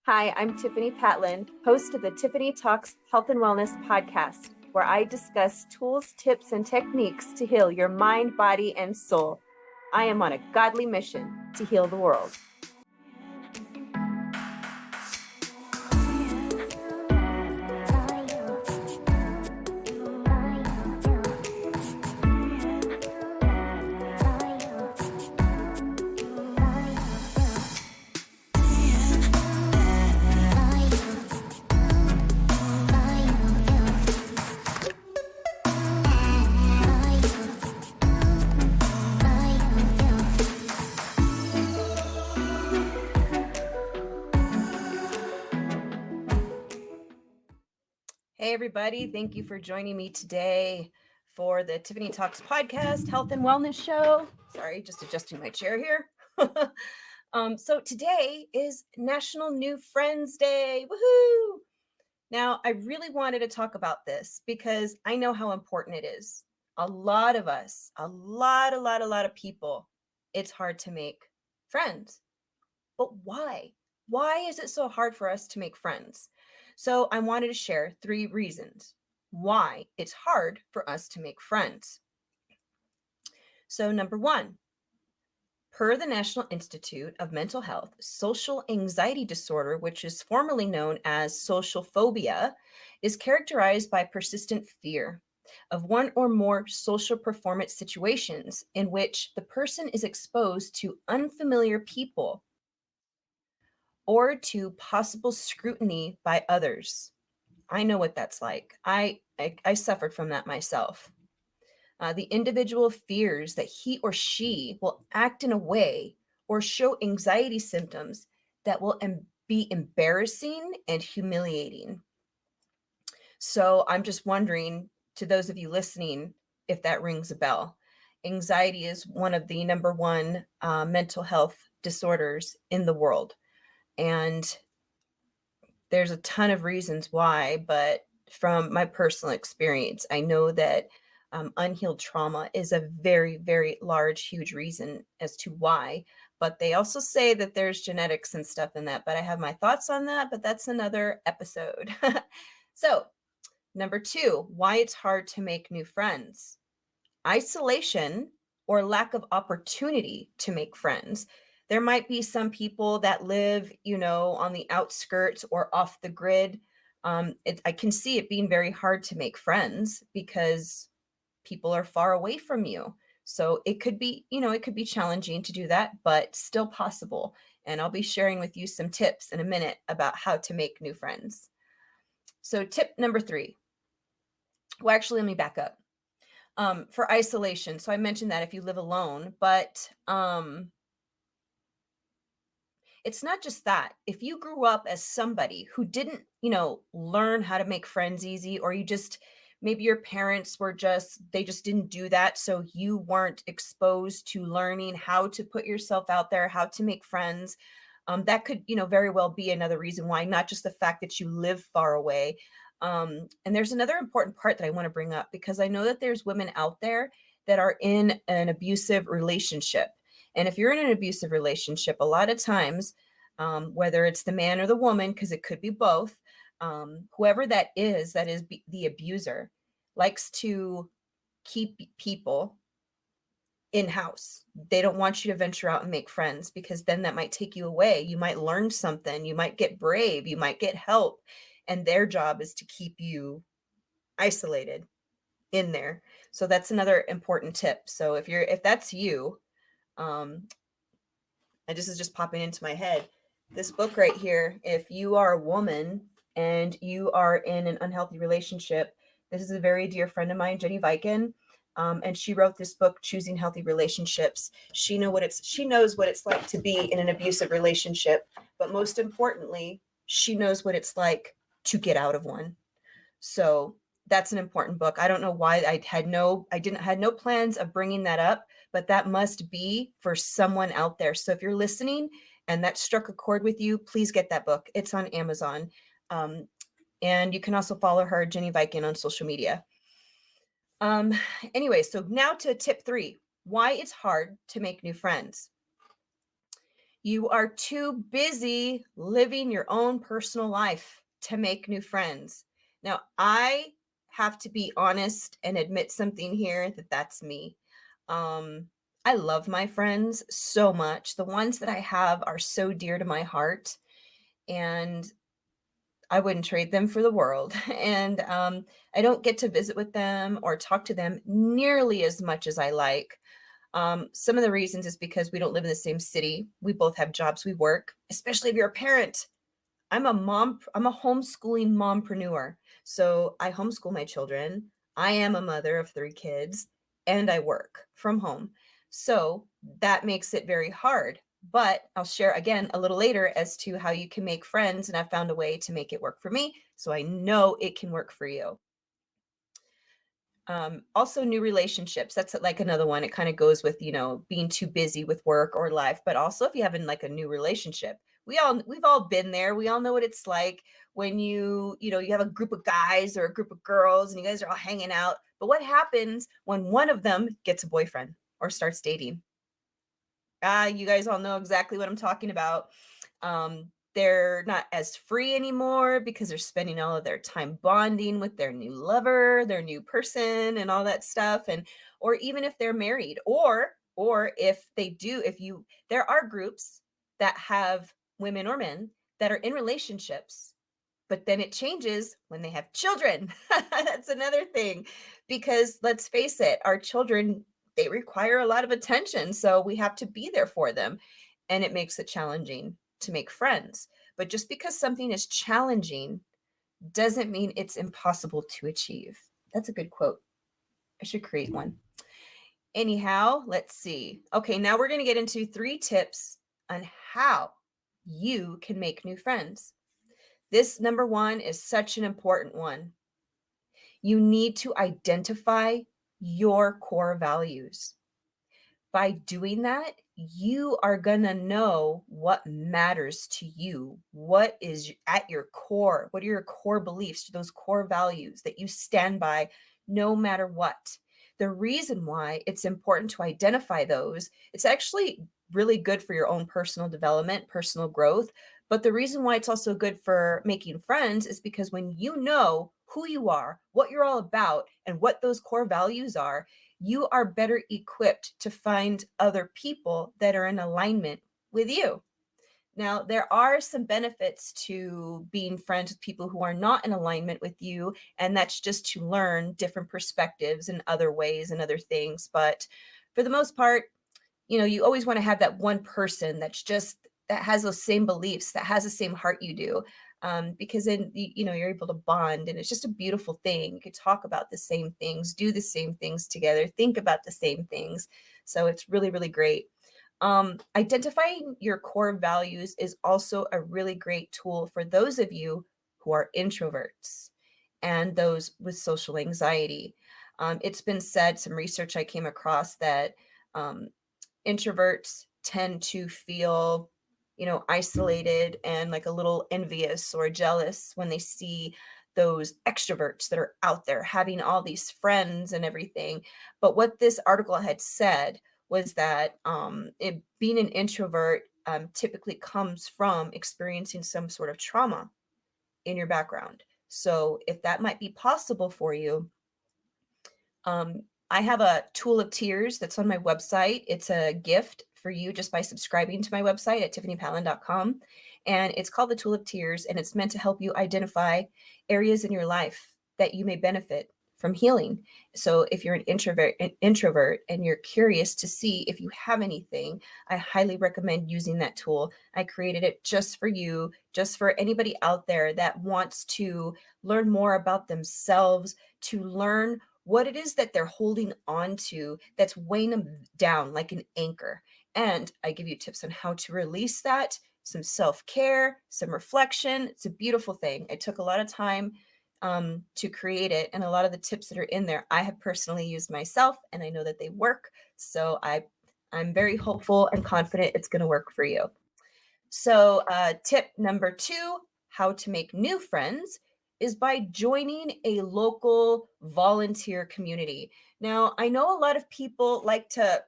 Hi, I'm Tiffani Patlan, host of the Tiffani Talks Health and Wellness podcast, where I discuss tools, tips, and techniques to heal your mind, body, and soul. I am on a godly mission to heal the world. Hey, everybody. Thank you for joining me today for the Tiffani Talks podcast, health and wellness show. Sorry, just adjusting my chair here. So today is National New Friends Day. Woohoo! Now, I really wanted to talk about this because I know how important it is. A lot of us, a lot of people, it's hard to make friends. But why? Why is it so hard for us to make friends? So I wanted to share 3 reasons why it's hard for us to make friends. So number 1, per the National Institute of Mental Health, social anxiety disorder, which is formerly known as social phobia, is characterized by persistent fear of one or more social performance situations in which the person is exposed to unfamiliar people or to possible scrutiny by others. I know what that's like. I suffered from that myself. The individual fears that he or she will act in a way or show anxiety symptoms that will be embarrassing and humiliating. So I'm just wondering, to those of you listening, if that rings a bell. Anxiety is one of the number 1 mental health disorders in the world. And there's a ton of reasons why, but from my personal experience, I know that unhealed trauma is a very, very large, huge reason as to why. But they also say that there's genetics and stuff in that. But I have my thoughts on that, but that's another episode. So, number 2, why it's hard to make new friends. Isolation or lack of opportunity to make friends. There might be some people that live, on the outskirts or off the grid. I can see it being very hard to make friends because people are far away from you. So it could be, it could be challenging to do that, but still possible. And I'll be sharing with you some tips in a minute about how to make new friends. So tip number 3. Well, actually, let me back up. For isolation. So I mentioned that if you live alone, but it's not just that. If you grew up as somebody who didn't, learn how to make friends easy, or maybe your parents they just didn't do that. So you weren't exposed to learning how to put yourself out there, how to make friends. That could, very well be another reason why, not just the fact that you live far away. And there's another important part that I want to bring up, because I know that there's women out there that are in an abusive relationship. And if you're in an abusive relationship, a lot of times, whether it's the man or the woman, because it could be both, whoever that is the abuser, likes to keep people in-house. They don't want you to venture out and make friends, because then that might take you away. You might learn something, you might get brave, you might get help. And their job is to keep you isolated in there. So that's another important tip. So if that's you, and this is just popping into my head, this book right here, if you are a woman and you are in an unhealthy relationship, this is a very dear friend of mine, Jenny Viken. And she wrote this book, Choosing Healthy Relationships. She knows what it's like to be in an abusive relationship, but most importantly, she knows what it's like to get out of one. So that's an important book. I don't know why I had no plans of bringing that up, but that must be for someone out there. So if you're listening and that struck a chord with you, please get that book. It's on Amazon. And you can also follow her, Jenny Viken, on social media. Anyway, so now to tip 3, why it's hard to make new friends. You are too busy living your own personal life to make new friends. Now, I have to be honest and admit something here that that's me. Um, I love my friends so much. The ones that I have are so dear to my heart, and I wouldn't trade them for the world. And I don't get to visit with them or talk to them nearly as much as I like. Some of the reasons is because we don't live in the same city. We both have jobs, we work, especially if you're a parent. I'm a mom, I'm a homeschooling mompreneur. So I homeschool my children. I am a mother of 3 kids and I work from home. So that makes it very hard. But I'll share again a little later as to how you can make friends. And I found a way to make it work for me. So I know it can work for you. Also new relationships. That's like another one. It kind of goes with, being too busy with work or life, but also if you have in like a new relationship. We've all been there. We all know what it's like when you have a group of guys or a group of girls and you guys are all hanging out. But what happens when one of them gets a boyfriend or starts dating? You guys all know exactly what I'm talking about. They're not as free anymore because they're spending all of their time bonding with their new lover, their new person, and all that stuff. And or even if they're married, or if they do, if you there are groups that have women or men that are in relationships, but then it changes when they have children. That's another thing, because let's face it, our children, they require a lot of attention. So we have to be there for them. And it makes it challenging to make friends. But just because something is challenging doesn't mean it's impossible to achieve. That's a good quote. I should create one. Anyhow, let's see. Okay, now we're going to get into 3 tips on how you can make new friends. This number 1 is such an important one. You need to identify your core values. By doing that, you are going to know what matters to you, what is at your core, what are your core beliefs, those core values that you stand by no matter what. The reason why it's important to identify those, it's actually really good for your own personal development, personal growth. But the reason why it's also good for making friends is because when you know who you are, what you're all about, and what those core values are, you are better equipped to find other people that are in alignment with you. Now, there are some benefits to being friends with people who are not in alignment with you, and that's just to learn different perspectives and other ways and other things. But for the most part, you always want to have that one person that has those same beliefs, that has the same heart you do. Because then you're able to bond, and it's just a beautiful thing. You could talk about the same things, do the same things together, think about the same things. So it's really, really great. Identifying your core values is also a really great tool for those of you who are introverts and those with social anxiety. It's been said, some research I came across, that um, introverts tend to feel, isolated and like a little envious or jealous when they see those extroverts that are out there having all these friends and everything. But what this article had said was that being an introvert typically comes from experiencing some sort of trauma in your background. So if that might be possible for you, I have a Tool of T.E.A.R.S that's on my website. It's a gift for you just by subscribing to my website at tiffanipatlan.com. And it's called the Tool of T.E.A.R.S, and it's meant to help you identify areas in your life that you may benefit from healing. So if you're an introvert and you're curious to see if you have anything, I highly recommend using that tool. I created it just for you, just for anybody out there that wants to learn more about themselves, to learn what it is that they're holding on to that's weighing them down like an anchor. And I give you tips on how to release that, some self-care, some reflection. It's a beautiful thing. It took a lot of time to create it. And a lot of the tips that are in there, I have personally used myself, and I know that they work. So I'm very hopeful and confident it's going to work for you. So tip number 2, how to make new friends, is by joining a local volunteer community. Now, I know a lot of people like to,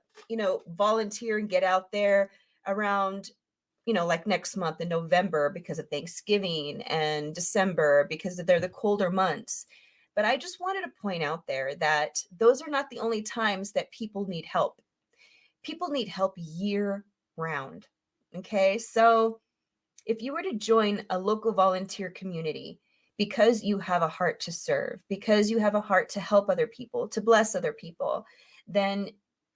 volunteer and get out there around like next month in November because of Thanksgiving, and December because they're the colder months. But I just wanted to point out there that those are not the only times that people need help. People need help year round. Okay. So if you were to join a local volunteer community because you have a heart to serve, because you have a heart to help other people, to bless other people, then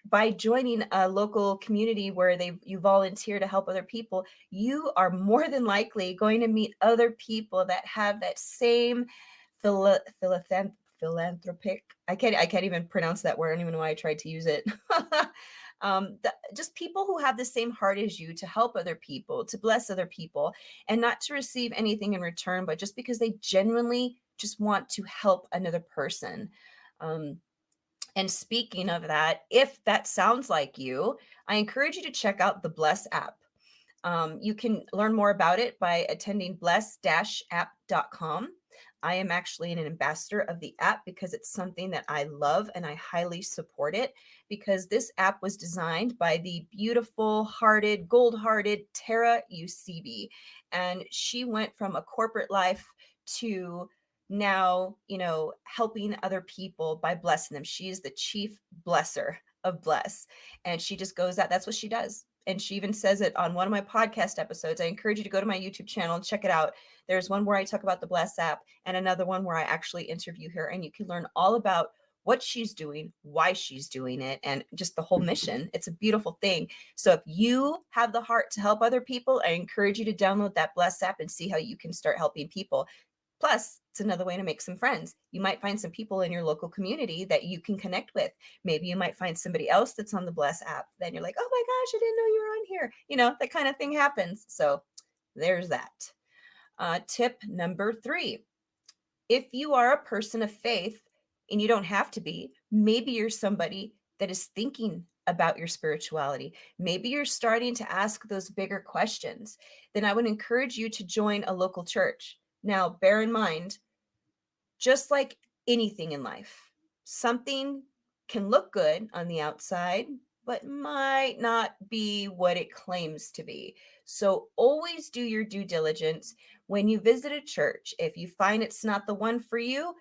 by joining a local community where you volunteer to help other people, you are more than likely going to meet other people that have that same philanthropic. I can't even pronounce that word. I don't even know why I tried to use it. Just people who have the same heart as you to help other people, to bless other people, and not to receive anything in return, but just because they genuinely just want to help another person. And speaking of that, if that sounds like you, I encourage you to check out the Bless app. You can learn more about it by attending bless-app.com. I am actually an ambassador of the app because it's something that I love and I highly support it, because this app was designed by the beautiful hearted, gold hearted Tara UCB. And she went from a corporate life to now, helping other people by blessing them. She is the chief blesser of Bless. And she just goes out, that's what she does. And she even says it on one of my podcast episodes. I encourage you to go to my YouTube channel and check it out. There's one where I talk about the Bless app, and another one where I actually interview her, and you can learn all about what she's doing, why she's doing it, and just the whole mission. It's a beautiful thing. So if you have the heart to help other people, I encourage you to download that Bless app and see how you can start helping people. Plus, it's another way to make some friends. You might find some people in your local community that you can connect with. Maybe you might find somebody else that's on the Bless app. Then you're like, oh my gosh, I didn't know you were on here. That kind of thing happens. So there's that. Tip number 3. If you are a person of faith, and you don't have to be, maybe you're somebody that is thinking about your spirituality. Maybe you're starting to ask those bigger questions. Then I would encourage you to join a local church. Now, bear in mind, just like anything in life, something can look good on the outside, but might not be what it claims to be. So always do your due diligence. When you visit a church, if you find it's not the one for you,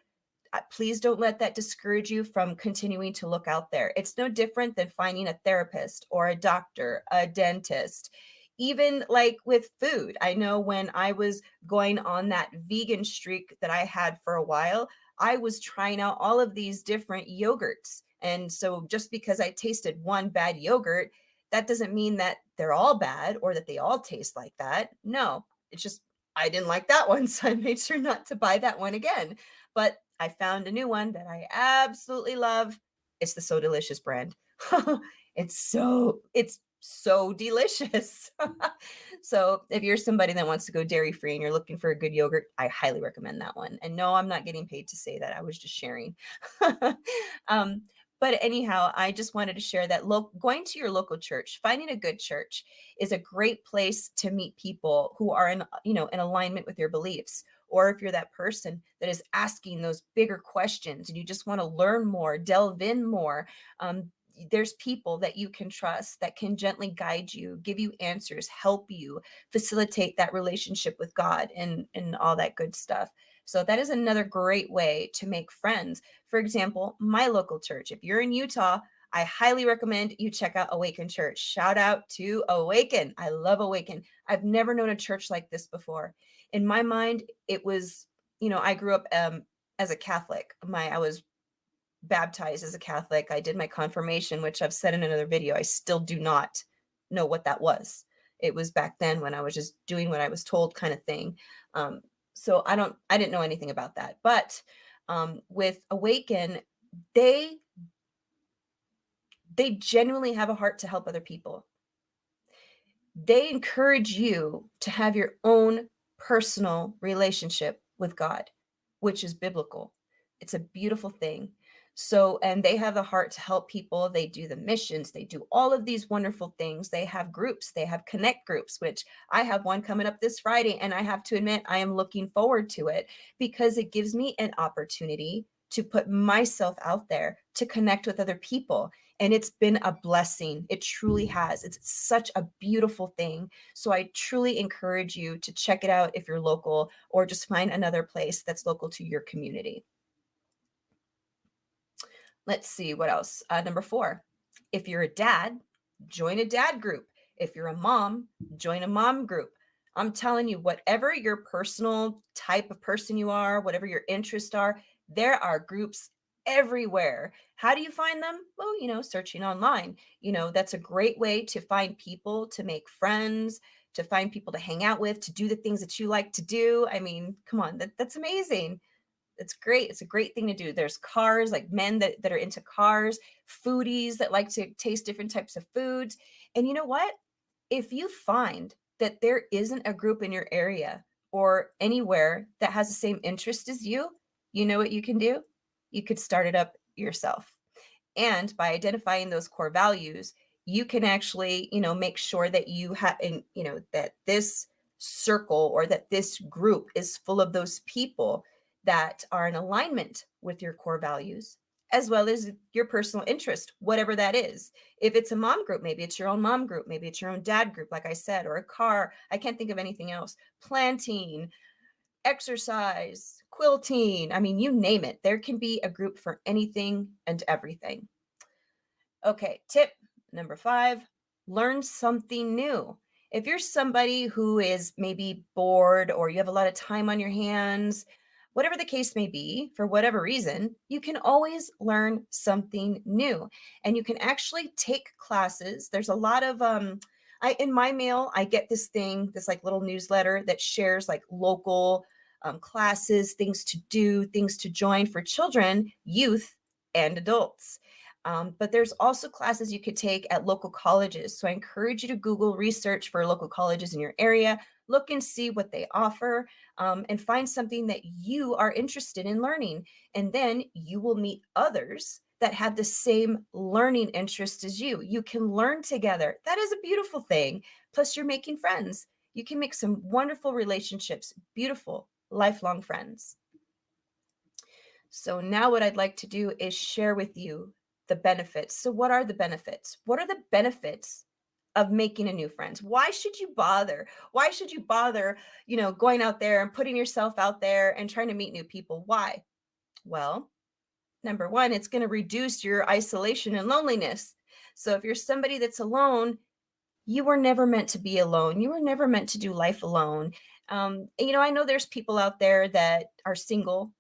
please don't let that discourage you from continuing to look out there. It's no different than finding a therapist or a doctor, a dentist. Even like with food, I know when I was going on that vegan streak that I had for a while, I was trying out all of these different yogurts. And so just because I tasted one bad yogurt, that doesn't mean that they're all bad or that they all taste like that. No, it's just I didn't like that one, so I made sure not to buy that one again. But I found a new one that I absolutely love. It's the So Delicious brand. It's so delicious. So if you're somebody that wants to go dairy free and you're looking for a good yogurt, I highly recommend that one. And no, I'm not getting paid to say that. I was just sharing. um, but anyhow, I just wanted to share that going to your local church, finding a good church is a great place to meet people who are in alignment with your beliefs. Or if you're that person that is asking those bigger questions and you just want to learn more, delve in more, there's people that you can trust that can gently guide you, give you answers, help you facilitate that relationship with God and all that good stuff. So that is another great way to make friends. For example, my local church, if you're in Utah, I highly recommend you check out Awaken Church. Shout out to Awaken. I love Awaken. I've never known a church like this before. In my mind, it was, I grew up as a Catholic. I was baptized as a Catholic. I did my confirmation, which I've said in another video. I still do not know what that was. It was back then when I was just doing what I was told kind of thing. So I didn't know anything about that. But with Awaken, they genuinely have a heart to help other people. They encourage you to have your own personal relationship with God, which is biblical. It's a beautiful thing. So, and they have the heart to help people. They do the missions. They do all of these wonderful things. They have groups. They have connect groups, which I have one coming up this Friday. And I have to admit, I am looking forward to it because it gives me an opportunity to put myself out there to connect with other people. And it's been a blessing. It truly has. It's such a beautiful thing. So I truly encourage you to check it out if you're local, or just find another place that's local to your community. Let's see what else. Number 4, if you're a dad, join a dad group. If you're a mom, join a mom group. I'm telling you, whatever your personal type of person you are, whatever your interests are, there are groups everywhere. How do you find them? Well, searching online. That's a great way to find people, to make friends, to find people to hang out with, to do the things that you like to do. I mean, come on, that's amazing. It's great. It's a great thing to do. There's cars, like men that are into cars, foodies that like to taste different types of foods. And you know what? If you find that there isn't a group in your area or anywhere that has the same interest as you know what you can do? You could start it up yourself. And by identifying those core values, you can actually, make sure that you have, that this circle or that this group is full of those people that are in alignment with your core values, as well as your personal interest, whatever that is. If it's a mom group, maybe it's your own mom group, maybe it's your own dad group, like I said, or a car. I can't think of anything else. Planting, exercise, quilting. I mean, you name it. There can be a group for anything and everything. Okay, tip number 5, learn something new. If you're somebody who is maybe bored or you have a lot of time on your hands, whatever the case may be, for whatever reason, you can always learn something new. And you can actually take classes. There's a lot of in my mail, I get this thing, this like little newsletter that shares like local classes, things to do, things to join for children, youth, and adults. But there's also classes you could take at local colleges. So I encourage you to Google research for local colleges in your area, look and see what they offer, and find something that you are interested in learning. And then you will meet others that have the same learning interest as you. You can learn together. That is a beautiful thing. Plus, you're making friends. You can make some wonderful relationships, beautiful, lifelong friends. So now what I'd like to do is share with you the benefits. So what are the benefits? What are the benefits of making a new friend? Why should you bother? Why should you bother, going out there and putting yourself out there and trying to meet new people? Why? Well, number 1, it's going to reduce your isolation and loneliness. So if you're somebody that's alone, you were never meant to be alone. You were never meant to do life alone. I know there's people out there that are single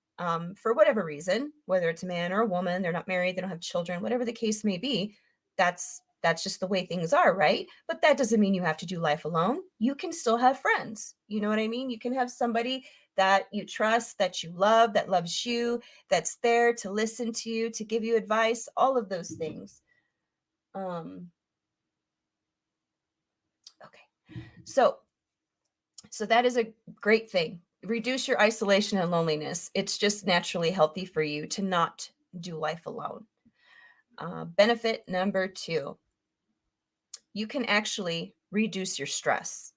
for whatever reason, whether it's a man or a woman, they're not married, they don't have children, whatever the case may be. That's just the way things are, right? But that doesn't mean you have to do life alone. You can still have friends. You know what I mean? You can have somebody that you trust, that you love, that loves you, that's there to listen to you, to give you advice, all of those things. Okay. So that is a great thing. Reduce your isolation and loneliness. It's just naturally healthy for you to not do life alone. Benefit number 2, you can actually reduce your stress.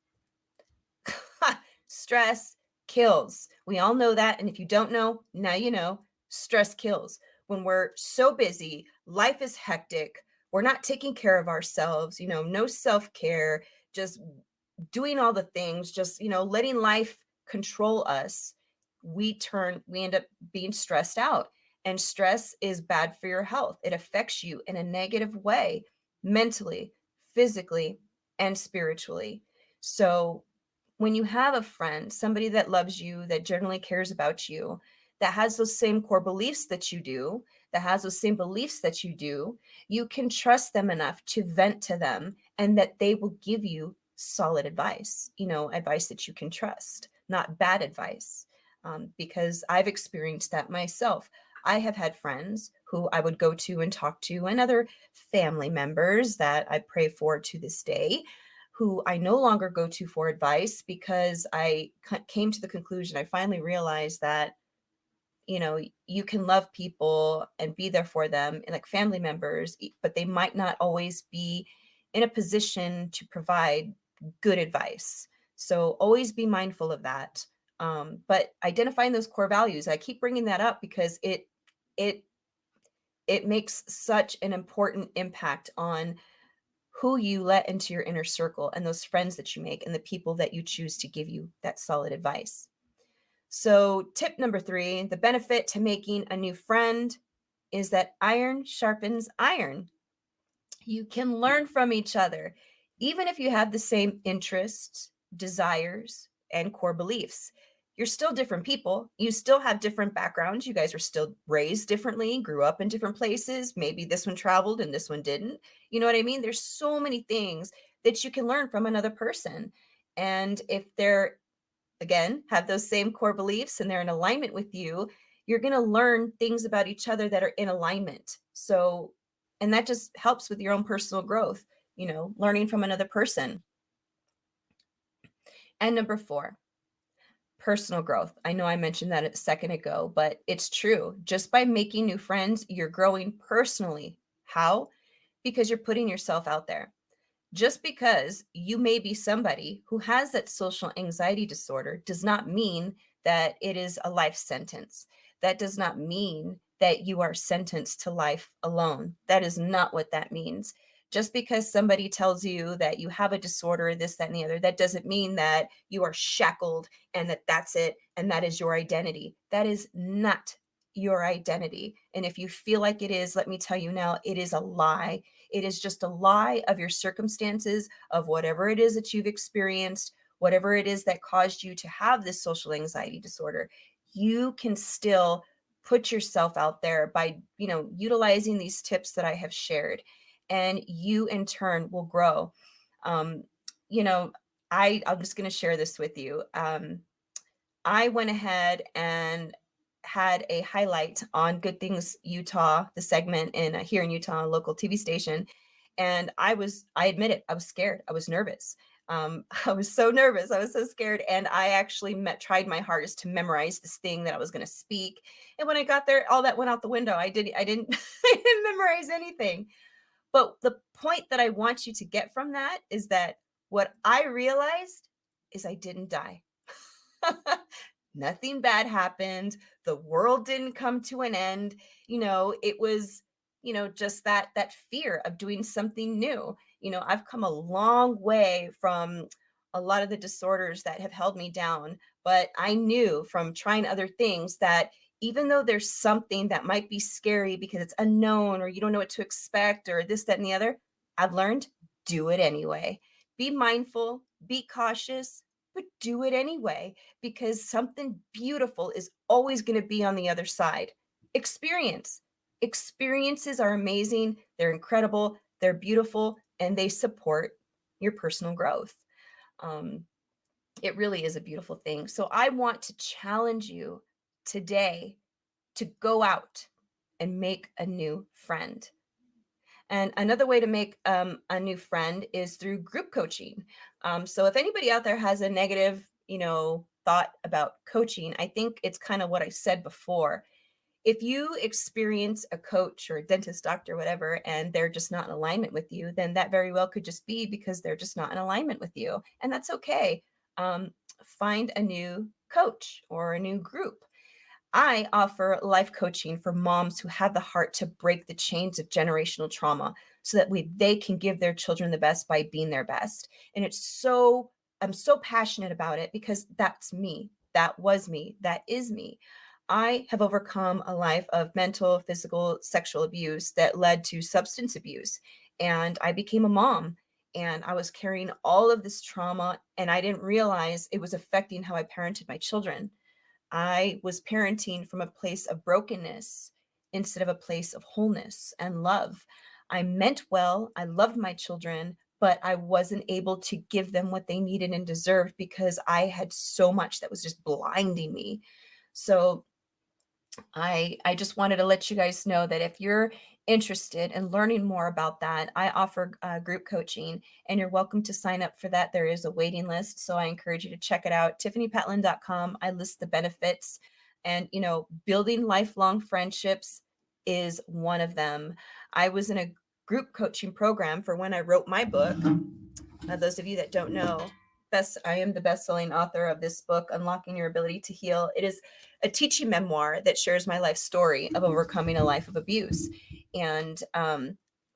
Stress kills. We all know that. And if you don't know, now you know. Stress kills. When we're so busy, life is hectic, we're not taking care of ourselves, no self-care, just doing all the things, just, letting life control us, we end up being stressed out. And stress is bad for your health. It affects you in a negative way, mentally, physically, and spiritually. So when you have a friend, somebody that loves you, that generally cares about you, that has those same core beliefs that you do, you can trust them enough to vent to them, and that they will give you solid advice, advice that you can trust, not bad advice. Because I've experienced that myself. I have had friends who I would go to and talk to, and other family members that I pray for to this day, who I no longer go to for advice, because I came to the conclusion, I finally realized that, you can love people and be there for them, and like family members, but they might not always be in a position to provide good advice. So always be mindful of that. But identifying those core values, I keep bringing that up because it it makes such an important impact on who you let into your inner circle and those friends that you make and the people that you choose to give you that solid advice. So, tip number 3, the benefit to making a new friend is that iron sharpens iron. You can learn from each other, even if you have the same interests, desires, and core beliefs. You're still different people. You still have different backgrounds. You guys were still raised differently, grew up in different places. Maybe this one traveled and this one didn't. You know what I mean? There's so many things that you can learn from another person. And if they're, again, have those same core beliefs and they're in alignment with you, you're going to learn things about each other that are in alignment. So, and that just helps with your own personal growth, learning from another person. And number 4, personal growth. I know I mentioned that a second ago, but it's true. Just by making new friends, you're growing personally. How? Because you're putting yourself out there. Just because you may be somebody who has that social anxiety disorder does not mean that it is a life sentence. That does not mean that you are sentenced to life alone. That is not what that means. Just because somebody tells you that you have a disorder, this, that, and the other, that doesn't mean that you are shackled and that that's it and that is your identity. That is not your identity. And if you feel like it is, let me tell you now, it is a lie. It is just a lie of your circumstances, of whatever it is that you've experienced, whatever it is that caused you to have this social anxiety disorder. You can still put yourself out there by, utilizing these tips that I have shared, and you in turn will grow. Um, you know, I'm just going to share this with you. I went ahead and had a highlight on Good Things Utah, the segment in here in Utah, a local TV station. And I admit it, I was scared. I was nervous. I was so nervous. I was so scared. And I actually tried my hardest to memorize this thing that I was going to speak. And when I got there, all that went out the window. I didn't, I didn't memorize anything. But the point that I want you to get from that is that what I realized is I didn't die. Nothing bad happened. The world didn't come to an end. It was, just that fear of doing something new. I've come a long way from a lot of the disorders that have held me down, but I knew from trying other things that even though there's something that might be scary because it's unknown or you don't know what to expect or this, that, and the other, I've learned, do it anyway. Be mindful, be cautious, but do it anyway, because something beautiful is always going to be on the other side. Experiences are amazing. They're incredible. They're beautiful, and they support your personal growth. It really is a beautiful thing. So I want to challenge you today to go out and make a new friend. And another way to make a new friend is through group coaching. So if anybody out there has a negative, thought about coaching, I think it's kind of what I said before. If you experience a coach or a dentist, doctor, whatever, and they're just not in alignment with you, then that very well could just be because they're just not in alignment with you. And that's okay. Find a new coach or a new group. I offer life coaching for moms who have the heart to break the chains of generational trauma so that they can give their children the best by being their best. And I'm so passionate about it because that's me. That was me. That is me. I have overcome a life of mental, physical, sexual abuse that led to substance abuse. And I became a mom and I was carrying all of this trauma, and I didn't realize it was affecting how I parented my children. I was parenting from a place of brokenness instead of a place of wholeness and love. I meant well. I loved my children, but I wasn't able to give them what they needed and deserved because I had so much that was just blinding me. So I just wanted to let you guys know that if you're interested in learning more about that, I offer group coaching, and you're welcome to sign up for that. There is a waiting list, so I encourage you to check it out. TiffaniPatlan.com. I list the benefits, and building lifelong friendships is one of them. I was in a group coaching program for when I wrote my book. Those of you that don't know, I am the best-selling author of this book, Unlocking Your Ability to Heal. It is a teaching memoir that shares my life story of overcoming a life of abuse. And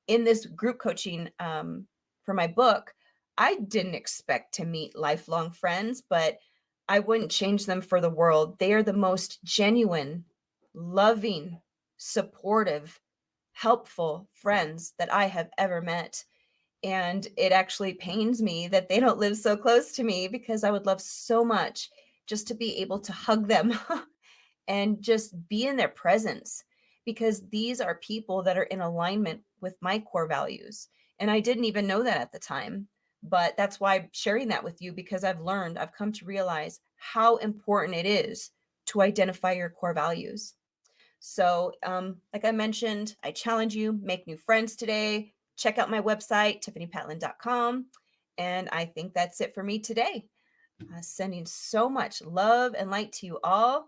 in this group coaching for my book, I didn't expect to meet lifelong friends, but I wouldn't change them for the world. They are the most genuine, loving, supportive, helpful friends that I have ever met. And it actually pains me that they don't live so close to me, because I would love so much just to be able to hug them and just be in their presence, because these are people that are in alignment with my core values. And I didn't even know that at the time. But that's why I'm sharing that with you, because I've come to realize how important it is to identify your core values. So, like I mentioned, I challenge you, make new friends today. Check out my website, TiffaniPatlan.com. And I think that's it for me today. Sending so much love and light to you all.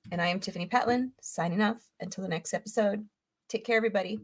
And I am Tiffani Patlan, signing off until the next episode. Take care, everybody.